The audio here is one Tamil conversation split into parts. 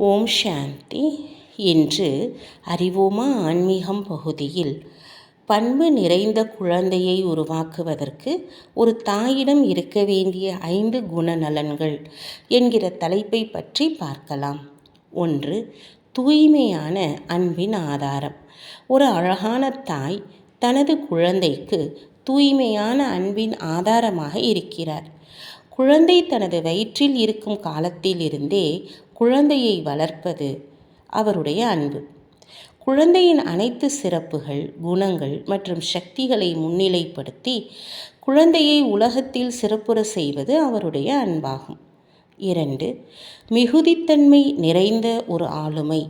ஓம் சாந்தி. இன்று அறிவோமா ஆன்மீகம் பகுதியில் பண்பு நிறைந்த குழந்தையை உருவாக்குவதற்கு ஒரு தாயிடம் இருக்க வேண்டிய 5 குணநலன்கள் என்கிற தலைப்பை பற்றி பார்க்கலாம். 1. தூய்மையான அன்பின் ஆதாரம். ஒரு அழகான தாய் தனது குழந்தைக்கு தூய்மையான அன்பின் ஆதாரமாக இருக்கிறார். குழந்தை தனது வயிற்றில் இருக்கும் காலத்திலிருந்தே குழந்தையை வளர்ப்பது அவருடைய அன்பு. குழந்தையின் அனைத்து சிறப்புகள், குணங்கள் மற்றும் சக்திகளை முன்னிலைப்படுத்தி குழந்தையை உலகத்தில் சிறப்புற செய்வது அவருடைய அன்பாகும். 2. மிகுதித்தன்மை நிறைந்த ஒரு ஆளுமை.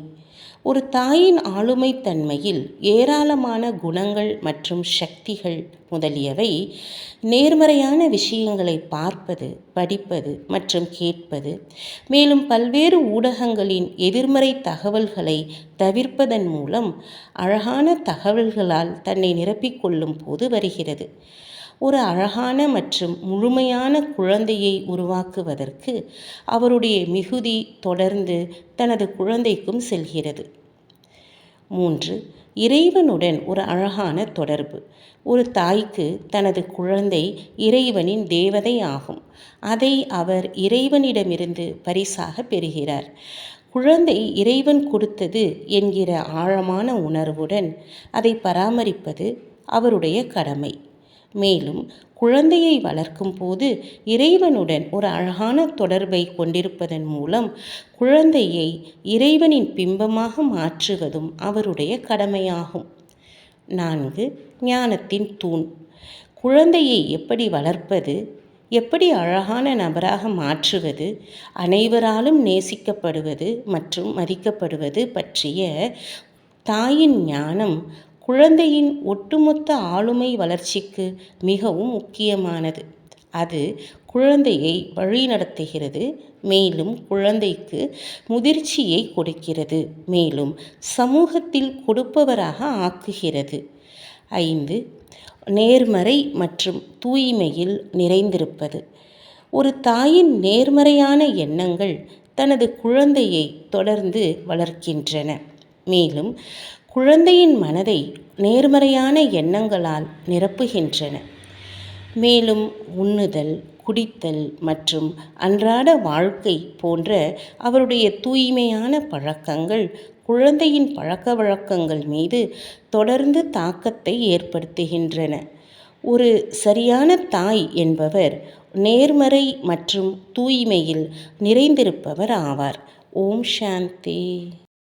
ஒரு தாயின் ஆளுமைத்தன்மையில் ஏராளமான குணங்கள் மற்றும் சக்திகள் முதலியவை நேர்மறையான விஷயங்களை பார்ப்பது, படிப்பது மற்றும் கேட்பது, மேலும் பல்வேறு ஊடகங்களின் எதிர்மறை தகவல்களை தவிர்ப்பதன் மூலம் அழகான தகவல்களால் தன்னை நிரப்பிக்கொள்ளும் போது வருகிறது. ஒரு அழகான மற்றும் முழுமையான குழந்தையை உருவாக்குவதற்கு அவருடைய மிகுதி தொடர்ந்து தனது குழந்தைக்கும் செல்கிறது. 3. இறைவனுடன் ஒரு அழகான தொடர்பு. ஒரு தாய்க்கு தனது குழந்தை இறைவனின் தேவதை ஆகும். அதை அவர் இறைவனிடமிருந்து பரிசாக பெறுகிறார். குழந்தை இறைவன் கொடுத்தது என்கிற ஆழமான உணர்வுடன் அதை பராமரிப்பது அவருடைய கடமை. மேலும் குழந்தையை வளர்க்கும் போது இறைவனுடன் ஒரு அழகான தொடர்பை கொண்டிருப்பதன் மூலம் குழந்தையை இறைவனின் பிம்பமாக மாற்றுவதும் அவருடைய கடமையாகும். 4. ஞானத்தின் தூண். குழந்தையை எப்படி வளர்ப்பது, எப்படி அழகான நபராக மாற்றுவது, அனைவராலும் நேசிக்கப்படுவது மற்றும் மதிக்கப்படுவது பற்றிய தாயின் ஞானம் குழந்தையின் ஒட்டுமொத்த ஆளுமை வளர்ச்சிக்கு மிகவும் முக்கியமானது. அது குழந்தையை வழிநடத்துகிறது, மேலும் குழந்தைக்கு முதிர்ச்சியை கொடுக்கிறது, மேலும் சமூகத்தில் கொடுப்பவராக ஆக்குகிறது. 5. நேர்மறை மற்றும் தூய்மையில் நிறைந்திருப்பது. ஒரு தாயின் நேர்மறையான எண்ணங்கள் தனது குழந்தையை தொடர்ந்து வளர்க்கின்றன, மேலும் குழந்தையின் மனதை நேர்மறையான எண்ணங்களால் நிரப்புகின்றன. மேலும் உண்ணுதல், குடித்தல் மற்றும் அன்றாட வாழ்க்கை போன்ற அவருடைய தூய்மையான பழக்கங்கள் குழந்தையின் பழக்க வழக்கங்கள் மீது தொடர்ந்து தாக்கத்தை ஏற்படுத்துகின்றன. ஒரு சரியான தாய் என்பவர் நேர்மறை மற்றும் தூய்மையில் நிறைந்திருப்பவர் ஆவார். ஓம் சாந்தி.